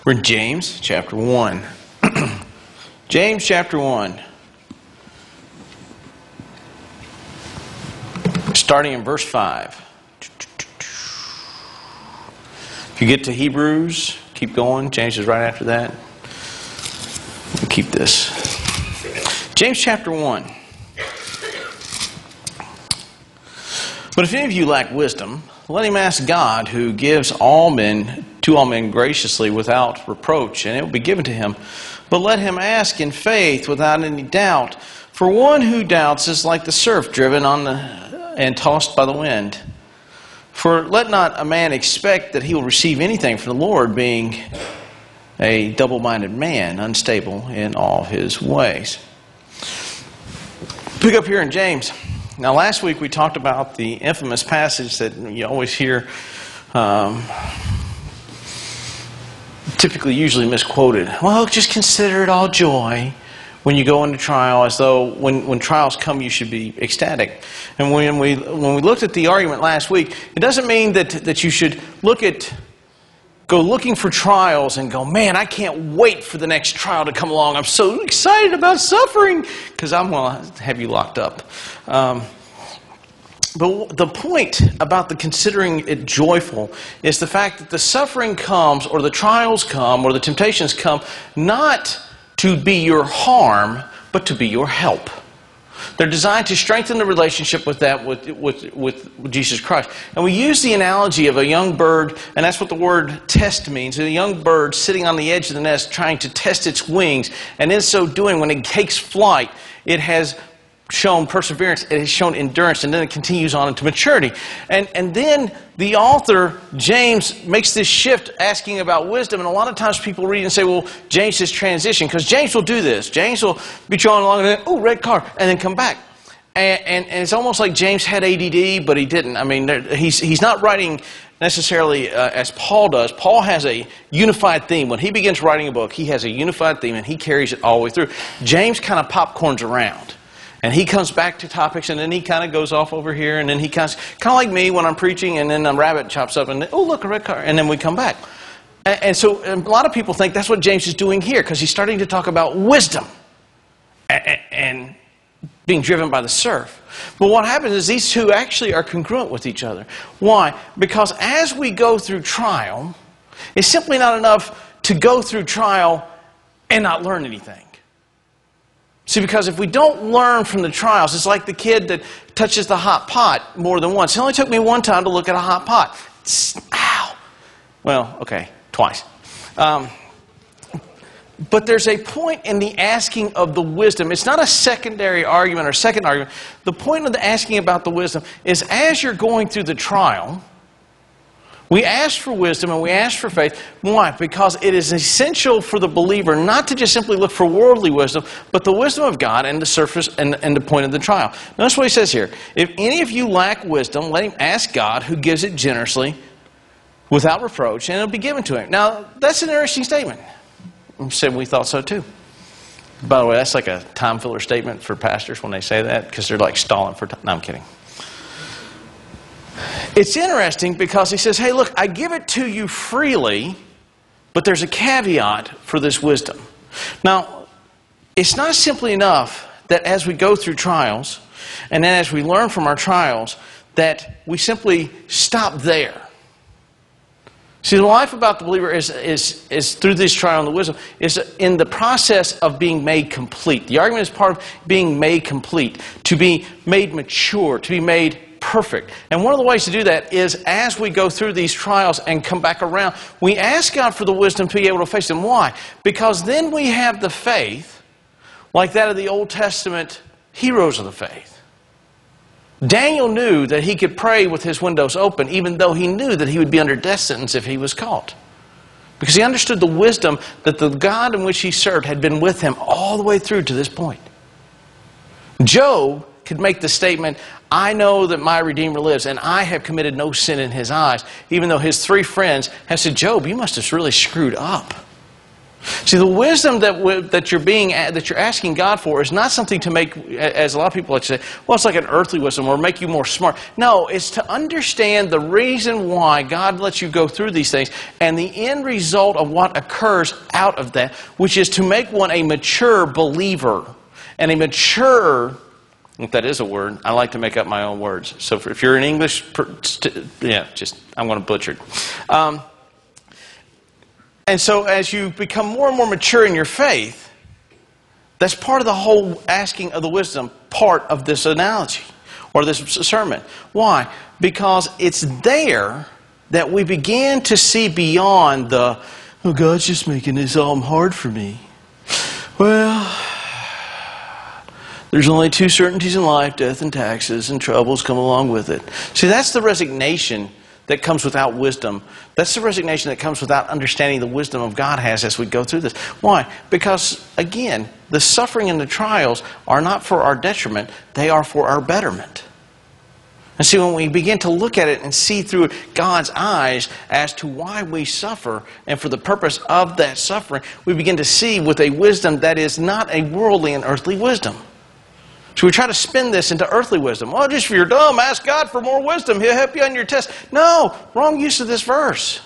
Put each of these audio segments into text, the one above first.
We're in James chapter 1. James chapter 1. Starting in verse 5. If you get to Hebrews, keep going. James is right after that. We'll keep this. James chapter 1. But if any of you lack wisdom, let him ask God, who gives to all men graciously without reproach, and it will be given to him. But let him ask in faith without any doubt. For one who doubts is like the surf driven on and tossed by the wind. For let not a man expect that he will receive anything from the Lord, being a double-minded man, unstable in all his ways. Pick up here in James. Now, last week we talked about the infamous passage that you always hear, usually misquoted. Well, just consider it all joy when you go into trial, as though when trials come you should be ecstatic. And when we looked at the argument last week, it doesn't mean that you should go looking for trials and go, man, I can't wait for the next trial to come along. I'm so excited about suffering because I'm going to have you locked up. But the point about the considering it joyful is the fact that the suffering comes, or the trials come, or the temptations come, not to be your harm, but to be your help. They're designed to strengthen the relationship with Jesus Christ. And we use the analogy of a young bird, and that's what the word test means. A young bird sitting on the edge of the nest trying to test its wings. And in so doing, when it takes flight, it has shown perseverance, it has shown endurance, and then it continues on into maturity. And then the author, James, makes this shift asking about wisdom. And a lot of times people read and say, well, James is transition, because James will do this. James will be drawing along and then, oh, red car, and then come back. And it's almost like James had ADD, but he didn't. I mean, he's not writing necessarily as Paul does. Paul has a unified theme. When he begins writing a book, he has a unified theme, and he carries it all the way through. James kind of popcorns around. And he comes back to topics, and then he kind of goes off over here, and then he kind of like me when I'm preaching, and then a rabbit chops up, and then, oh, look, a red car, and then we come back. And so a lot of people think that's what James is doing here, because he's starting to talk about wisdom and being driven by the surf. But what happens is these two actually are congruent with each other. Why? Because as we go through trial, it's simply not enough to go through trial and not learn anything. See, because if we don't learn from the trials, it's like the kid that touches the hot pot more than once. It only took me one time to look at a hot pot. Ow! Well, okay, twice. But there's a point in the asking of the wisdom. It's not a secondary argument or second argument. The point of the asking about the wisdom is as you're going through the trial, we ask for wisdom and we ask for faith. Why? Because it is essential for the believer not to just simply look for worldly wisdom, but the wisdom of God and the surface and the point of the trial. Notice what he says here. If any of you lack wisdom, let him ask God, who gives it generously, without reproach, and it'll be given to him. Now, that's an interesting statement. We said we thought so too. By the way, that's like a time filler statement for pastors when they say that, because they're like stalling for time. No, I'm kidding. It's interesting because he says, hey, look, I give it to you freely, but there's a caveat for this wisdom. Now, it's not simply enough that as we go through trials, and then as we learn from our trials, that we simply stop there. See, the life about the believer is through this trial and the wisdom, is in the process of being made complete. The argument is part of being made complete, to be made mature, to be made perfect. And one of the ways to do that is as we go through these trials and come back around, we ask God for the wisdom to be able to face them. Why? Because then we have the faith like that of the Old Testament heroes of the faith. Daniel knew that he could pray with his windows open, even though he knew that he would be under death sentence if he was caught. Because he understood the wisdom that the God in which he served had been with him all the way through to this point. Job could make the statement, I know that my Redeemer lives, and I have committed no sin in his eyes, even though his three friends have said, Job, you must have really screwed up. See, the wisdom that you're asking God for is not something to make, as a lot of people like to say, well, it's like an earthly wisdom or make you more smart. No, it's to understand the reason why God lets you go through these things and the end result of what occurs out of that, which is to make one a mature believer. And a mature, if that is a word, I like to make up my own words. So if you're an English, I'm going to butcher it. And so as you become more and more mature in your faith, that's part of the whole asking of the wisdom part of this analogy or this sermon. Why? Because it's there that we begin to see beyond the, oh, God's just making this all hard for me. Well, there's only two certainties in life, death and taxes, and troubles come along with it. See, that's the resignation that comes without wisdom. That's the resignation that comes without understanding the wisdom of God has as we go through this. Why? Because, again, the suffering and the trials are not for our detriment. They are for our betterment. And see, when we begin to look at it and see through God's eyes as to why we suffer and for the purpose of that suffering, we begin to see with a wisdom that is not a worldly and earthly wisdom. So we try to spin this into earthly wisdom. Well, just if you're dumb, ask God for more wisdom. He'll help you on your test. No, wrong use of this verse.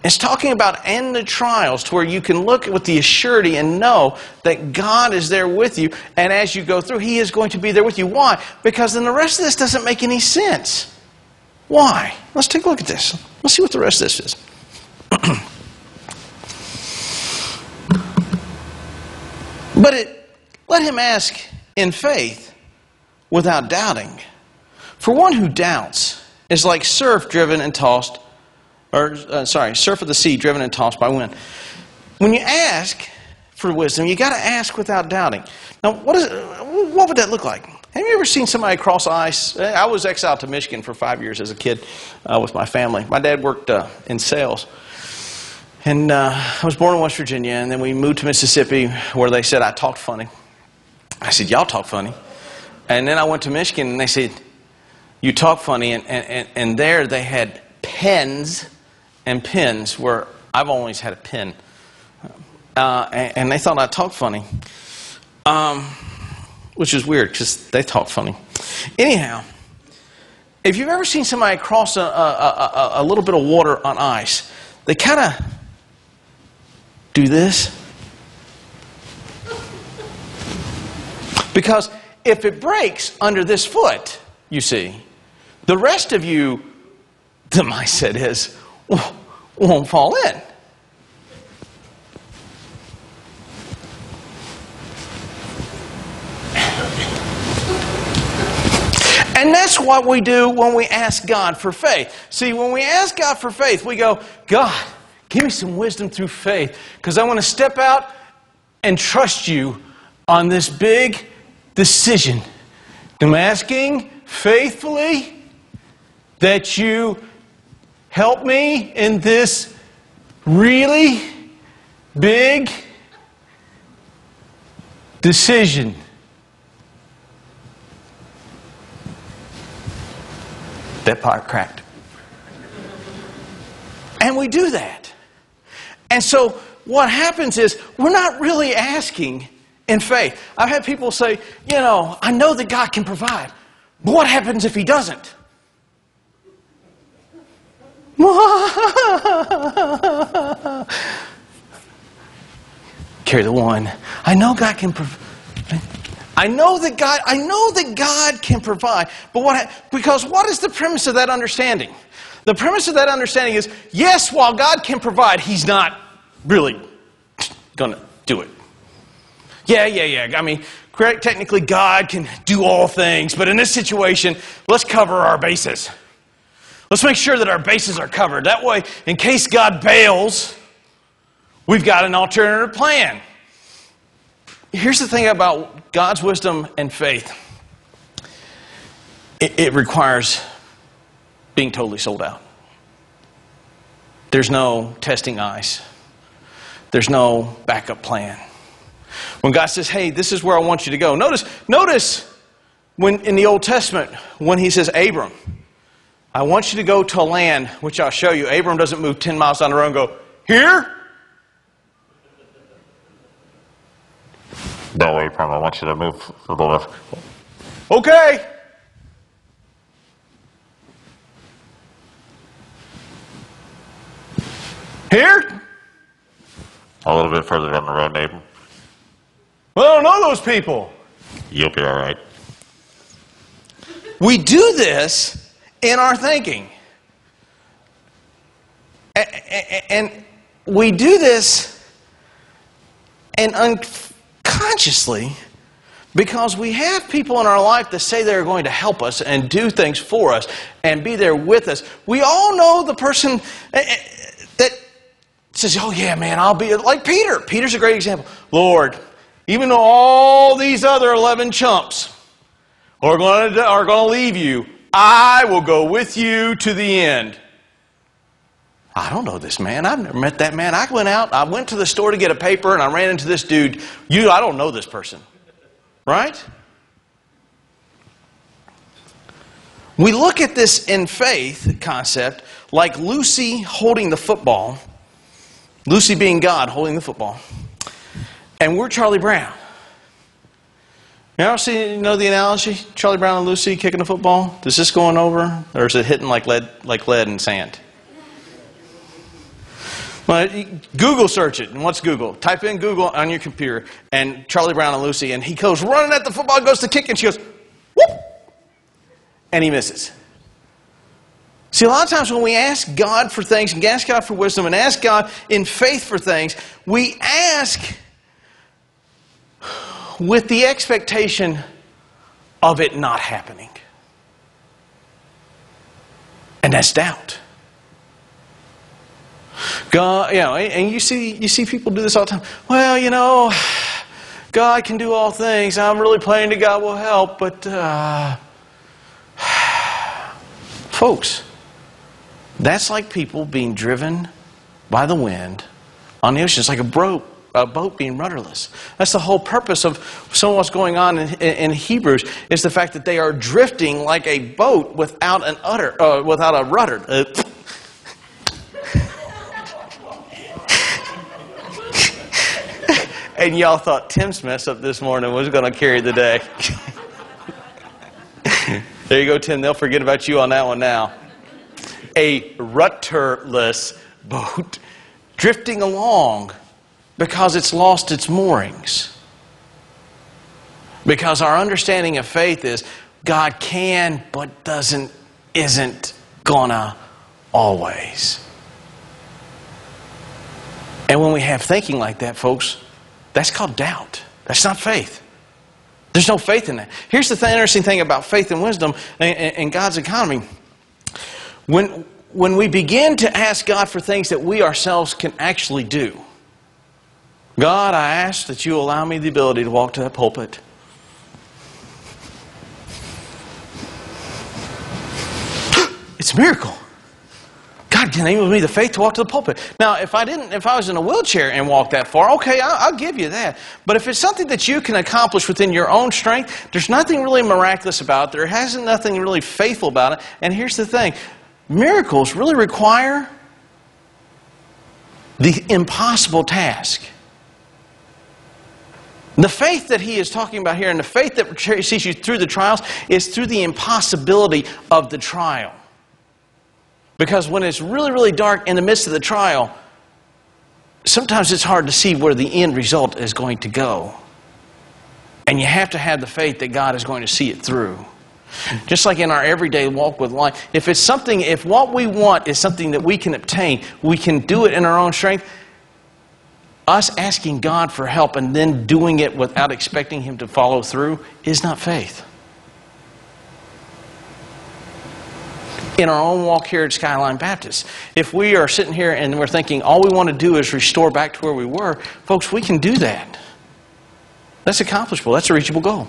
It's talking about in the trials to where you can look with the assurity and know that God is there with you. And as you go through, He is going to be there with you. Why? Because then the rest of this doesn't make any sense. Why? Let's take a look at this. Let's see what the rest of this is. Let him ask in faith without doubting. For one who doubts is like surf driven and tossed, surf of the sea driven and tossed by wind. When you ask for wisdom, you got to ask without doubting. Now, what would that look like? Have you ever seen somebody cross ice? I was exiled to Michigan for 5 years as a kid with my family. My dad worked in sales. And I was born in West Virginia, and then we moved to Mississippi where they said I talked funny. I said, y'all talk funny. And then I went to Michigan, and they said, you talk funny. And there they had pens and pins where I've always had a pen. And they thought I talked funny, which is weird because they talk funny. Anyhow, if you've ever seen somebody cross a little bit of water on ice, they kind of do this. Because if it breaks under this foot, you see, the rest of you, the mindset is, won't fall in. And that's what we do when we ask God for faith. See, when we ask God for faith, we go, God, give me some wisdom through faith, because I want to step out and trust you on this big decision. I'm asking faithfully that you help me in this really big decision. That part cracked. And we do that. And so what happens is we're not really asking in faith. I've had people say, I know that God can provide, but what happens if He doesn't? Carry the one. I know God can provide. I know that God can provide, but because what is the premise of that understanding? The premise of that understanding is, yes, while God can provide, He's not really going to do it. Yeah. I mean, technically God can do all things, but in this situation, let's cover our bases. Let's make sure that our bases are covered. That way, in case God bails, we've got an alternative plan. Here's the thing about God's wisdom and faith. It requires being totally sold out. There's no testing ice. There's no backup plan. When God says, hey, this is where I want you to go. Notice when in the Old Testament, when He says, Abram, I want you to go to a land which I'll show you. Abram doesn't move 10 miles down the road and go, here? No, wait, Prime. I want you to move to the left. Okay. Here? A little bit further down the road, neighbor. Well, I don't know those people. You'll be all right. We do this in our thinking. And we do this and unconsciously because we have people in our life that say they're going to help us and do things for us and be there with us. We all know the person that says, oh yeah, man, I'll be like Peter. Peter's a great example. Lord, even though all these other 11 chumps are going to leave you, I will go with you to the end. I don't know this man. I've never met that man. I went to the store to get a paper and I ran into this dude. I don't know this person. Right? We look at this in faith concept like Lucy holding the football. Lucy being God holding the football. And we're Charlie Brown. You know the analogy? Charlie Brown and Lucy kicking the football? Is this going over? Or is it hitting like lead and sand? Well, Google search it. And what's Google? Type in Google on your computer and Charlie Brown and Lucy, and he goes running at the football, goes to kick, and she goes, whoop! And he misses. See, a lot of times when we ask God for things, and ask God for wisdom, and ask God in faith for things, we ask with the expectation of it not happening. And that's doubt. God, and you see people do this all the time. Well, God can do all things. I'm really praying that God will help, but folks, that's like people being driven by the wind on the ocean. It's like a boat being rudderless. That's the whole purpose of some of what's going on in Hebrews is the fact that they are drifting like a boat without a rudder. And y'all thought Tim's mess up this morning was going to carry the day. There you go, Tim. They'll forget about you on that one now. A rudderless boat drifting along because it's lost its moorings. Because our understanding of faith is God can, but isn't gonna always. And when we have thinking like that, folks, that's called doubt. That's not faith. There's no faith in that. Here's the interesting thing about faith and wisdom and God's economy. When we begin to ask God for things that we ourselves can actually do. God, I ask that you allow me the ability to walk to that pulpit. It's a miracle. God can enable me the faith to walk to the pulpit. Now, if I was in a wheelchair and walked that far, okay, I'll give you that. But if it's something that you can accomplish within your own strength, there's nothing really miraculous about it. There hasn't nothing really faithful about it. And here's the thing. Miracles really require the impossible task. The faith that he is talking about here and the faith that sees you through the trials is through the impossibility of the trial. Because when it's really, really dark in the midst of the trial, sometimes it's hard to see where the end result is going to go. And you have to have the faith that God is going to see it through. Just like in our everyday walk with life. If what we want is something that we can obtain, we can do it in our own strength, us asking God for help and then doing it without expecting Him to follow through is not faith. In our own walk here at Skyline Baptist, if we are sitting here and we're thinking all we want to do is restore back to where we were, folks, we can do that. That's accomplishable. That's a reachable goal.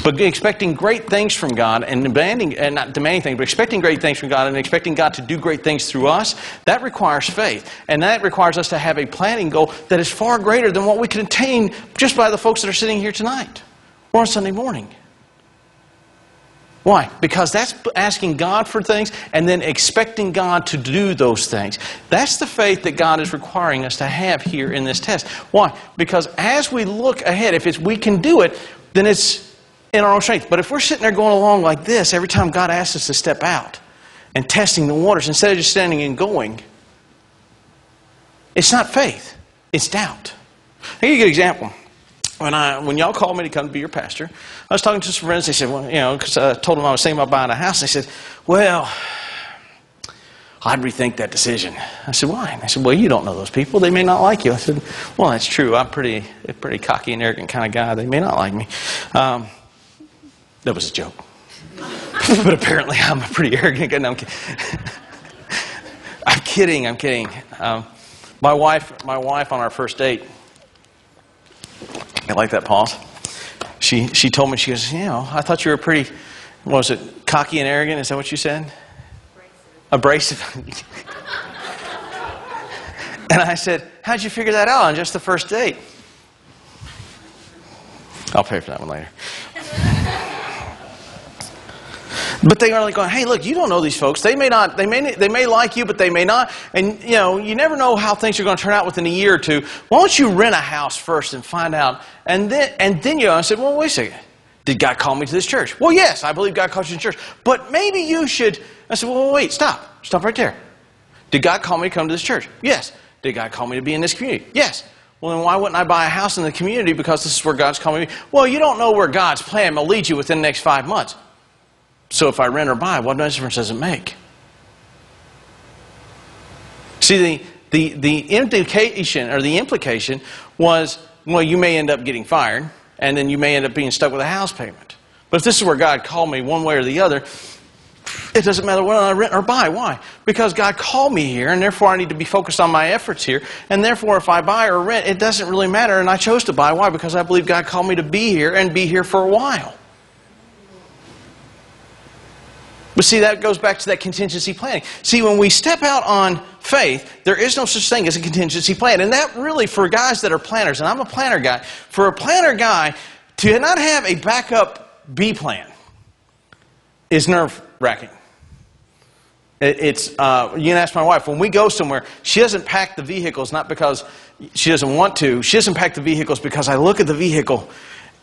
But expecting great things from God and not demanding things, but expecting great things from God and expecting God to do great things through us, that requires faith. And that requires us to have a planning goal that is far greater than what we can attain just by the folks that are sitting here tonight or on Sunday morning. Why? Because that's asking God for things and then expecting God to do those things. That's the faith that God is requiring us to have here in this test. Why? Because as we look ahead, if we can do it, then it's in our own strength. But if we're sitting there going along like this, every time God asks us to step out and testing the waters, instead of just standing and going, it's not faith, it's doubt. I'll give you a good example. When y'all called me to come to be your pastor, I was talking to some friends. They said, well, because I told them I was thinking about buying a house. They said, well, I'd rethink that decision. I said, why? And they said, well, you don't know those people. They may not like you. I said, well, that's true. I'm a pretty cocky and arrogant kind of guy. They may not like me. That was a joke. But apparently I'm a pretty arrogant guy. No, I'm kidding. I'm kidding. My wife on our first date, I like that pause. She told me, she goes, I thought you were pretty, what was it, cocky and arrogant? Is that what you said? Abrasive. And I said, how'd you figure that out on just the first date? I'll pay for that one later. But they are like going, hey, look, you don't know these folks. They may like you, but they may not. And, you never know how things are going to turn out within a year or two. Why don't you rent a house first and find out? And then I said, well, wait a second. Did God call me to this church? Well, yes, I believe God called you to church. But maybe you should. I said, well, wait, stop. Stop right there. Did God call me to come to this church? Yes. Did God call me to be in this community? Yes. Well, then why wouldn't I buy a house in the community because this is where God's calling me? Well, you don't know where God's plan will lead you within the next 5 months. So if I rent or buy, what difference does it make? See, the indication or the implication was, well, you may end up getting fired, and then you may end up being stuck with a house payment. But if this is where God called me one way or the other, it doesn't matter whether I rent or buy. Why? Because God called me here, and therefore I need to be focused on my efforts here. And therefore, if I buy or rent, it doesn't really matter, and I chose to buy. Why? Because I believe God called me to be here and be here for a while. But see, that goes back to that contingency planning. See, when we step out on faith, there is no such thing as a contingency plan. And that really, for guys that are planners, and I'm a planner guy, for a planner guy to not have a backup B plan is nerve-wracking. You can ask my wife, when we go somewhere, she doesn't pack the vehicles, not because she doesn't want to. She doesn't pack the vehicles because I look at the vehicle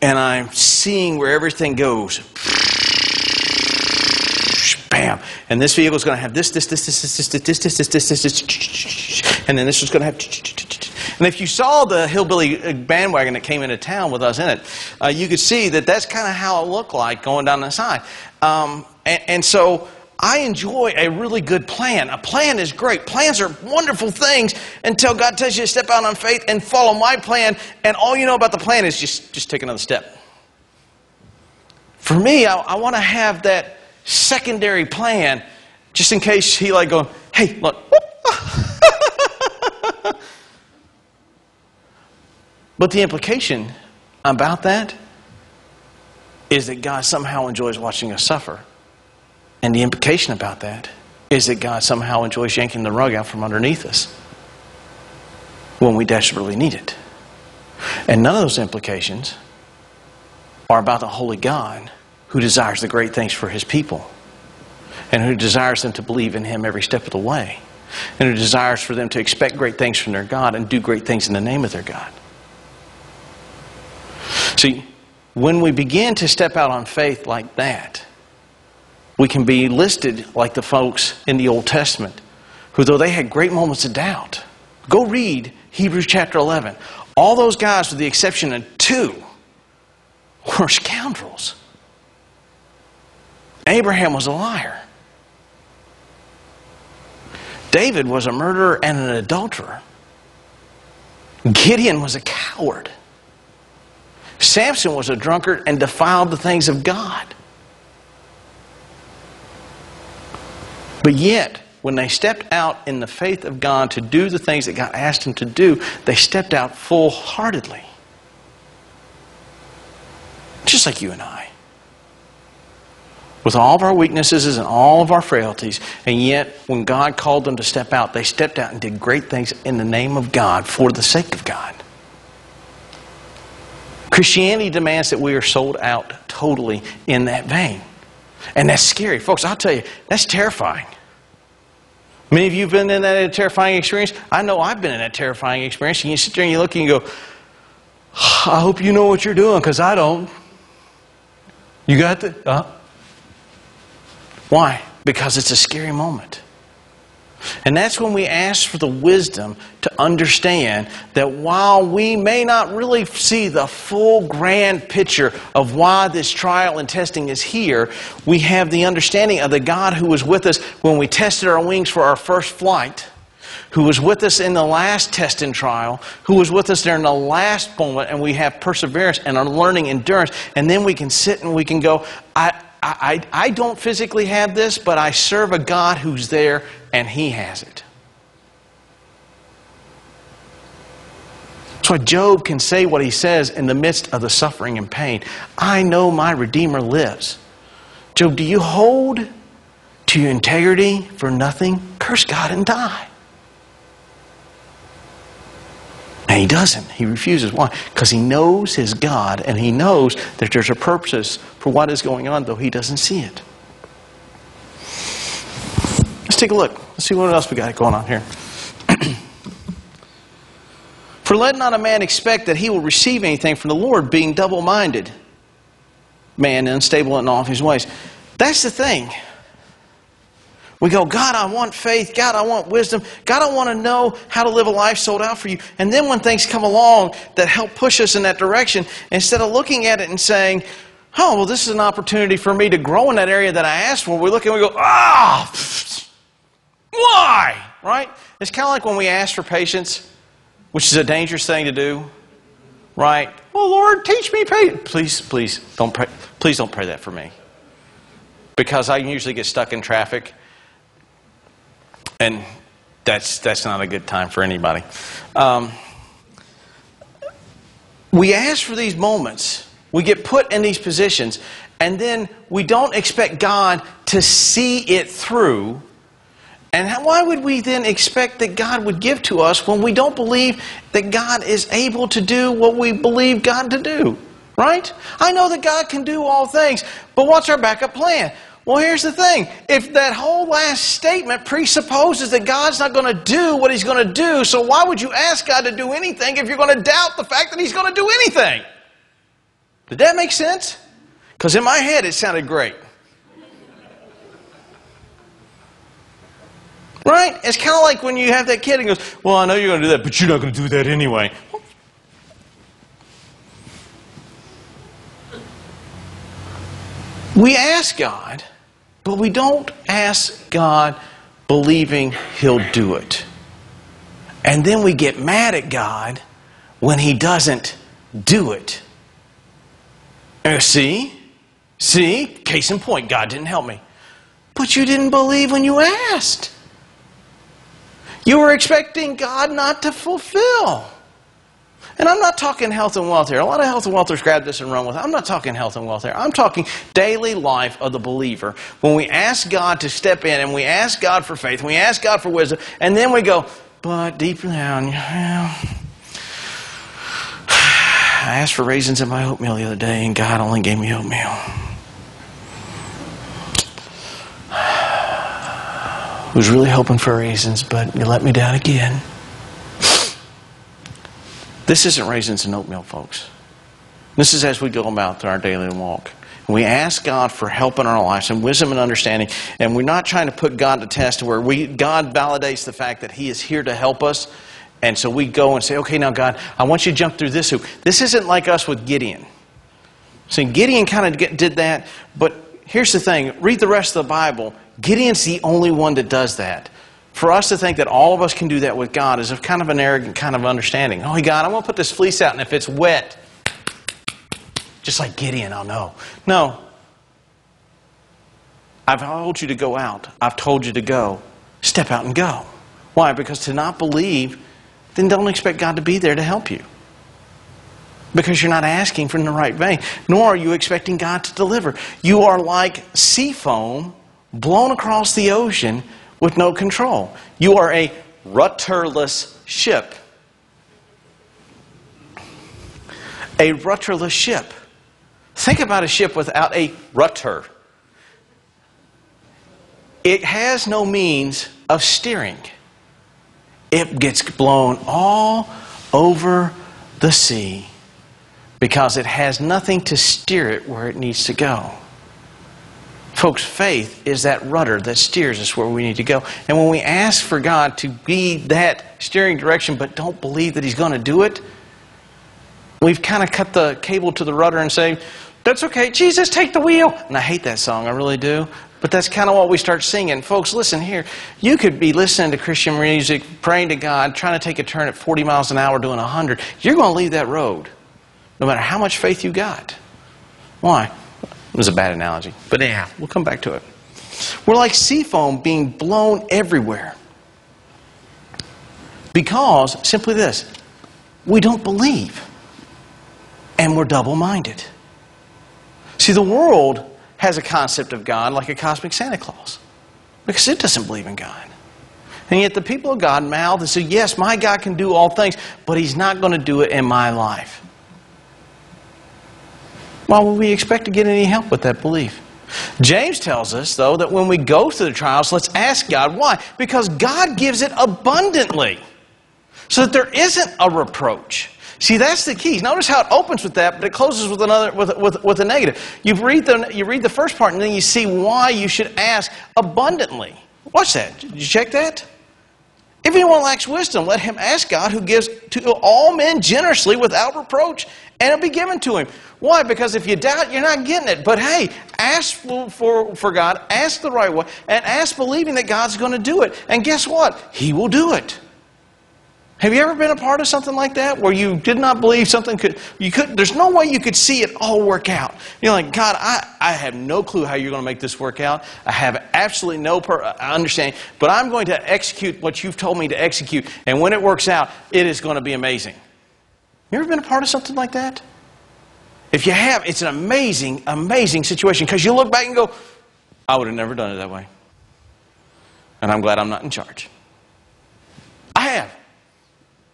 and I'm seeing where everything goes. Bam. And this vehicle is going to have this, and then this is going to have. And if you saw the hillbilly bandwagon that came into town with us in it, you could see that that's kind of how it looked like going down the side. And so I enjoy a really good plan. A plan is great. Plans are wonderful things until God tells you to step out on faith and follow my plan, and all you know about the plan is just take another step. For me, I want to have that secondary plan, just in case he going, hey, look. But the implication about that is that God somehow enjoys watching us suffer. And the implication about that is that God somehow enjoys yanking the rug out from underneath us when we desperately need it. And none of those implications are about the holy God who desires the great things for his people, and who desires them to believe in him every step of the way, and who desires for them to expect great things from their God and do great things in the name of their God. See, when we begin to step out on faith like that, we can be listed like the folks in the Old Testament who, though they had great moments of doubt, go read Hebrews chapter 11. All those guys, with the exception of 2, were scoundrels. Abraham was a liar. David was a murderer and an adulterer. Gideon was a coward. Samson was a drunkard and defiled the things of God. But yet, when they stepped out in the faith of God to do the things that God asked them to do, they stepped out full-heartedly. Just like you and I. With all of our weaknesses and all of our frailties, and yet when God called them to step out, they stepped out and did great things in the name of God, for the sake of God. Christianity demands that we are sold out totally in that vein. And that's scary. Folks, I'll tell you, that's terrifying. Many of you have been in that terrifying experience. I know I've been in that terrifying experience. And you sit there and you look and you go, I hope you know what you're doing, because I don't. You got that? Why? Because it's a scary moment. And that's when we ask for the wisdom to understand that while we may not really see the full grand picture of why this trial and testing is here, we have the understanding of the God who was with us when we tested our wings for our first flight, who was with us in the last test and trial, who was with us during the last moment, and we have perseverance and are learning endurance. And then we can sit and we can go, I don't physically have this, but I serve a God who's there and He has it. That's why Job can say what he says in the midst of the suffering and pain. I know my Redeemer lives. Job, do you hold to your integrity for nothing? Curse God and die. And he doesn't. He refuses. Why? Because he knows his God, and he knows that there's a purpose for what is going on, though he doesn't see it. Let's take a look. Let's see what else we got going on here. For let not a man expect that he will receive anything from the Lord, being double-minded, man, unstable in all his ways. That's the thing. We go, God, I want faith. God, I want wisdom. God, I want to know how to live a life sold out for you. And then when things come along that help push us in that direction, instead of looking at it and saying, oh, well, this is an opportunity for me to grow in that area that I asked for, we look and we go, why? Right? It's kind of like when we ask for patience, which is a dangerous thing to do. Right? Well, Lord, teach me patience. Please don't pray. Please don't pray that for me. Because I usually get stuck in traffic. And that's not a good time for anybody. We ask for these moments. We get put in these positions. And then we don't expect God to see it through. And why would we then expect that God would give to us when we don't believe that God is able to do what we believe God to do? Right? I know that God can do all things. But what's our backup plan? Well, here's the thing. If that whole last statement presupposes that God's not going to do what He's going to do, so why would you ask God to do anything if you're going to doubt the fact that He's going to do anything? Did that make sense? Because in my head it sounded great. Right? It's kind of like when you have that kid and goes, well, I know you're going to do that, but you're not going to do that anyway. We ask God, but we don't ask God believing He'll do it. And then we get mad at God when He doesn't do it. See? Case in point, God didn't help me. But you didn't believe when you asked. You were expecting God not to fulfill. And I'm not talking health and wealth here. A lot of health and wealthers grab this and run with it. I'm not talking health and wealth here. I'm talking daily life of the believer. When we ask God to step in and we ask God for faith, and we ask God for wisdom, and then we go, but deep down, I asked for raisins in my oatmeal the other day, and God only gave me oatmeal. I was really hoping for raisins, but you let me down again. This isn't raisins and oatmeal, folks. This is as we go about through our daily walk. We ask God for help in our lives and wisdom and understanding, and we're not trying to put God to test where God validates the fact that He is here to help us. And so we go and say, okay, now God, I want you to jump through this hoop. This isn't like us with Gideon. See, Gideon kind of did that, but here's the thing. Read the rest of the Bible. Gideon's the only one that does that. For us to think that all of us can do that with God is a kind of an arrogant kind of understanding. Oh, God, I'm going to put this fleece out, and if it's wet, just like Gideon, I'll know. No. I've told you to go out. I've told you to go. Step out and go. Why? Because to not believe, then don't expect God to be there to help you. Because you're not asking from the right vein, nor are you expecting God to deliver. You are like sea foam blown across the ocean with no control. You are a rudderless ship. A rudderless ship. Think about a ship without a rudder. it has no means of steering. It gets blown all over the sea because it has nothing to steer it where it needs to go. Folks, faith is that rudder that steers us where we need to go. And when we ask for God to be that steering direction but don't believe that He's going to do it, we've kind of cut the cable to the rudder and say, that's okay, Jesus, take the wheel. And I hate that song, I really do. But that's kind of what we start singing. Folks, listen here. You could be listening to Christian music, praying to God, trying to take a turn at 40 miles an hour doing 100. You're going to leave that road, no matter how much faith you got. Why? It was a bad analogy. But anyhow, we'll come back to it. We're like sea foam being blown everywhere. Because, simply this, we don't believe. And we're double-minded. See, the world has a concept of God like a cosmic Santa Claus. Because it doesn't believe in God. And yet the people of God mouth and say, yes, my God can do all things, but He's not going to do it in my life. Why would we expect to get any help with that belief? James tells us, though, that when we go through the trials, let's ask God. Why? Because God gives it abundantly. So that there isn't a reproach. See, that's the key. Notice how it opens with that, but it closes with another with a negative. You read the first part, and then you see why you should ask abundantly. Watch that. Did you check that? If anyone lacks wisdom, let him ask God, who gives to all men generously without reproach, and it'll be given to him. Why? Because if you doubt, you're not getting it. But hey, ask for God, ask the right way, and ask believing that God's going to do it. And guess what? He will do it. Have you ever been a part of something like that where you did not believe something there's no way you could see it all work out? You're like, God, I have no clue how you're going to make this work out. I have absolutely no understanding, but I'm going to execute what you've told me to execute. And when it works out, it is going to be amazing. You ever been a part of something like that? If you have, it's an amazing, amazing situation because you look back and go, I would have never done it that way. And I'm glad I'm not in charge. I have.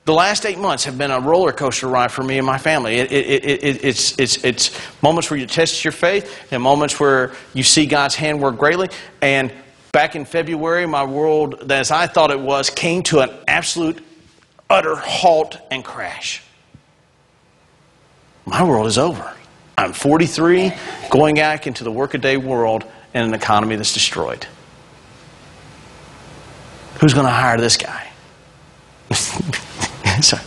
The last 8 months have been a roller coaster ride for me and my family. It's moments where you test your faith and moments where you see God's hand work greatly. And back in February, my world, as I thought it was, came to an absolute, utter halt and crash. My world is over. I'm 43, going back into the workaday world in an economy that's destroyed. Who's going to hire this guy? Sorry.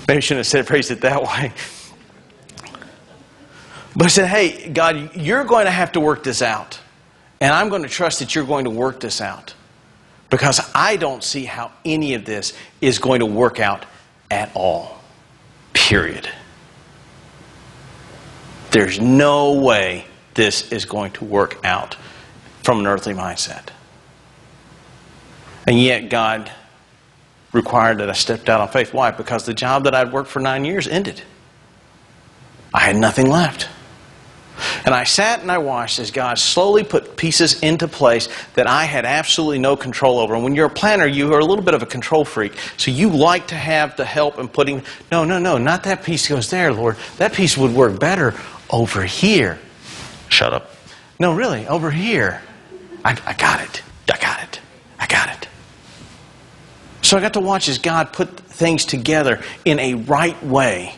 Maybe I shouldn't have said phrased it that way. But I said, hey, God, you're going to have to work this out. And I'm going to trust that you're going to work this out. Because I don't see how any of this is going to work out at all. Period. There's no way this is going to work out from an earthly mindset. And yet God required that I stepped out on faith. Why? Because the job that I'd worked for 9 years ended. I had nothing left. And I sat and I watched as God slowly put pieces into place that I had absolutely no control over. And when you're a planner, you are a little bit of a control freak. So you like to have the help in putting, no, not that piece goes there, Lord. That piece would work better over here. Shut up. No, really, over here. I got it. So I got to watch as God put things together in a right way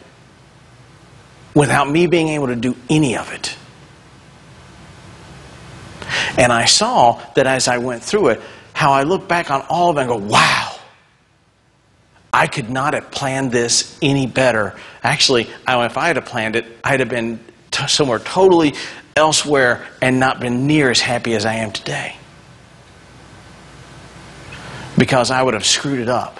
without me being able to do any of it. And I saw that as I went through it, how I look back on all of it and go, wow, I could not have planned this any better. Actually, if I had planned it, I'd have been somewhere totally elsewhere and not been near as happy as I am today. Because I would have screwed it up.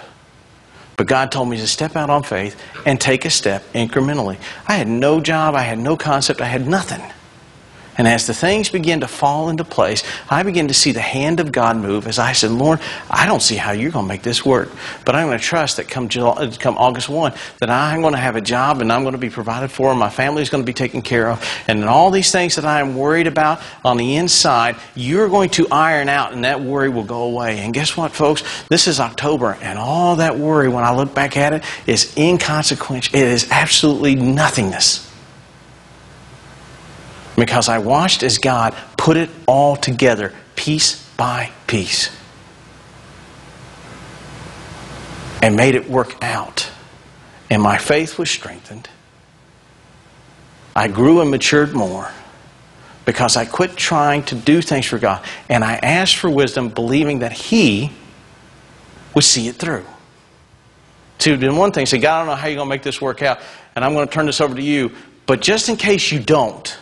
But God told me to step out on faith and take a step incrementally. I had no job, I had no concept, I had nothing. And as the things began to fall into place, I began to see the hand of God move as I said, Lord, I don't see how you're going to make this work. But I'm going to trust that come August 1, that I'm going to have a job and I'm going to be provided for and my family is going to be taken care of. And in all these things that I am worried about on the inside, you're going to iron out and that worry will go away. And guess what, folks? This is October and all that worry, when I look back at it, is inconsequential. It is absolutely nothingness. Because I watched as God put it all together, piece by piece. And made it work out. And my faith was strengthened. I grew and matured more. Because I quit trying to do things for God. And I asked for wisdom, believing that He would see it through. So then one thing, say, God, I don't know how you're going to make this work out, and I'm going to turn this over to you. But just in case you don't,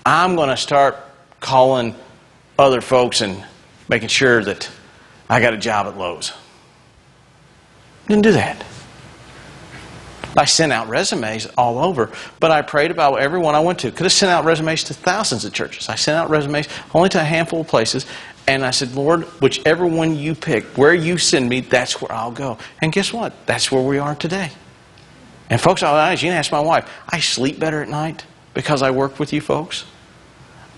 I'm going to start calling other folks and making sure that I got a job at Lowe's. Didn't do that. I sent out resumes all over, but I prayed about everyone I went to. Could have sent out resumes to thousands of churches. I sent out resumes only to a handful of places, and I said, Lord, whichever one you pick, where you send me, that's where I'll go. And guess what? That's where we are today. And folks, I'll be honest, you can ask my wife, I sleep better at night because I work with you folks.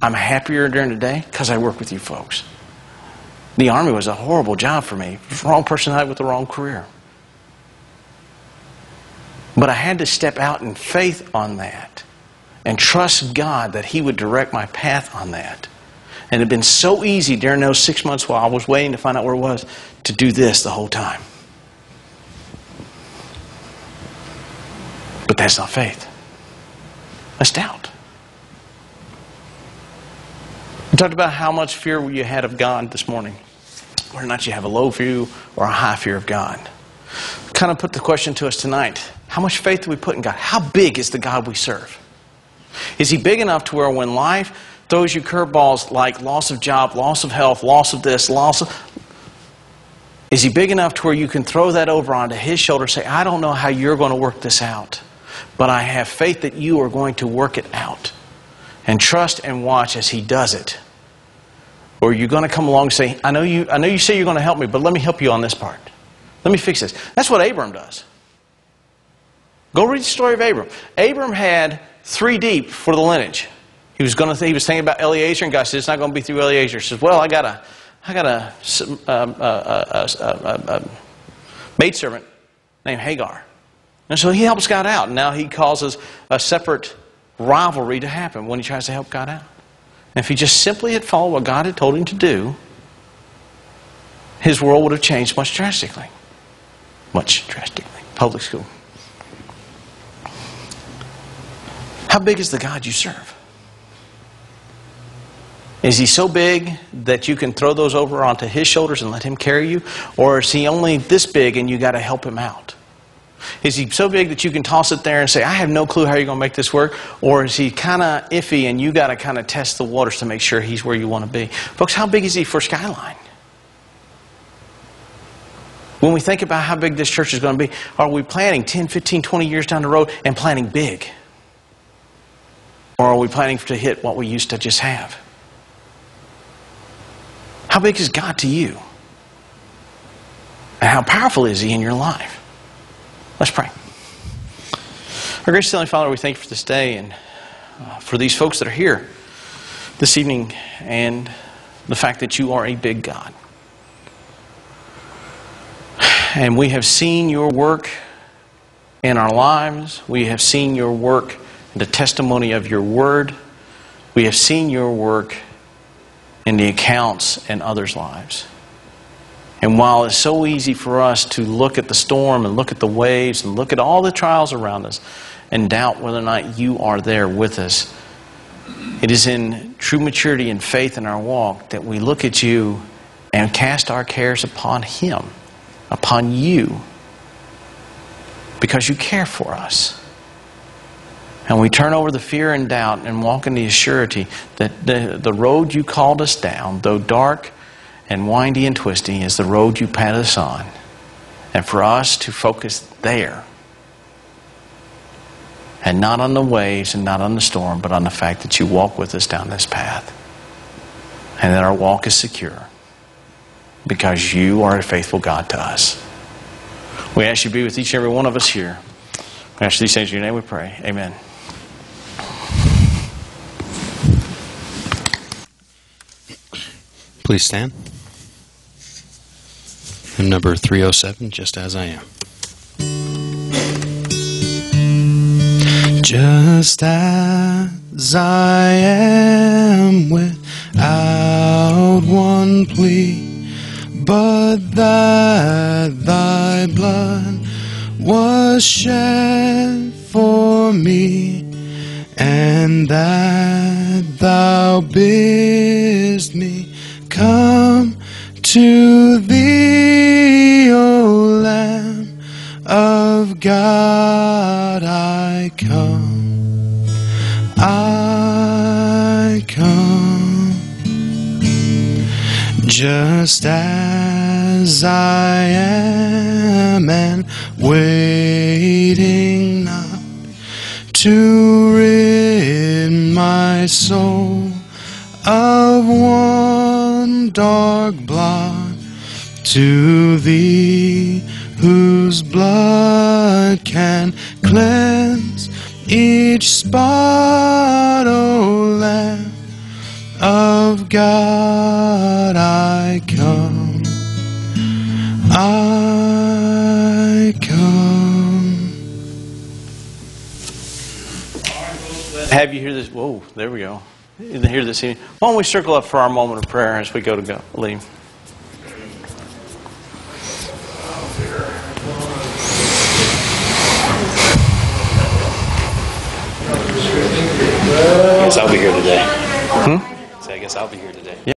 I'm happier during the day because I work with you folks. The Army was a horrible job for me. Wrong personality with the wrong career. But I had to step out in faith on that and trust God that He would direct my path on that. And it had been so easy during those 6 months while I was waiting to find out where it was to do this the whole time. But that's not faith. That's doubt. We talked about how much fear you had of God this morning. Whether or not you have a low fear or a high fear of God. Kind of put the question to us tonight. How much faith do we put in God? How big is the God we serve? Is He big enough to where when life throws you curveballs like loss of job, loss of health, loss of this, loss of... Is He big enough to where you can throw that over onto His shoulder and say, I don't know how you're going to work this out, but I have faith that you are going to work it out. And trust and watch as He does it. Or you're going to come along and say, I know you say you're going to help me, but let me help you on this part. Let me fix this. That's what Abram does. Go read the story of Abram. Abram had 3 deep for the lineage. He was thinking about Eliezer, and God said, it's not going to be through Eliezer. He says, well, I got a maidservant named Hagar. And so he helps God out. And now he causes a separate rivalry to happen when he tries to help God out. And if he just simply had followed what God had told him to do, his world would have changed much drastically. Much drastically. Public school. How big is the God you serve? Is He so big that you can throw those over onto His shoulders and let Him carry you? Or is He only this big and you got to help Him out? Is He so big that you can toss it there and say, I have no clue how you're going to make this work? Or is He kind of iffy and you got to kind of test the waters to make sure He's where you want to be? Folks, how big is He for Skyline? When we think about how big this church is going to be, are we planning 10, 15, 20 years down the road and planning big? Or are we planning to hit what we used to just have? How big is God to you? And how powerful is He in your life? Let's pray. Our gracious Heavenly Father, we thank You for this day and for these folks that are here this evening and the fact that You are a big God. And we have seen Your work in our lives. We have seen Your work in the testimony of Your word. We have seen Your work in the accounts in others' lives. And while it's so easy for us to look at the storm and look at the waves and look at all the trials around us and doubt whether or not You are there with us, it is in true maturity and faith in our walk that we look at You and cast our cares upon Him, upon You, because You care for us. And we turn over the fear and doubt and walk in the assurity that the road You called us down, though dark and windy and twisty, is the road You pat us on. And for us to focus there. And not on the waves and not on the storm, but on the fact that You walk with us down this path. And that our walk is secure. Because You are a faithful God to us. We ask You to be with each and every one of us here. We ask these things in Your name we pray. Amen. Please stand. And number 307, Just As I Am. Just as as I am without one plea, but that thy blood was shed for me, and that thou bidst me come to thee, O Lamb of God. I come, I come, just as I am, and waiting not to rid my soul of one dark blot, to thee whose blood can cleanse each spot, O Lamb of God. I come, I come. Have you hear this? Whoa, there we go. Hear this evening. Why don't we circle up for our moment of prayer as we go to leave? I guess I'll be here today. Hmm? So I guess I'll be here today.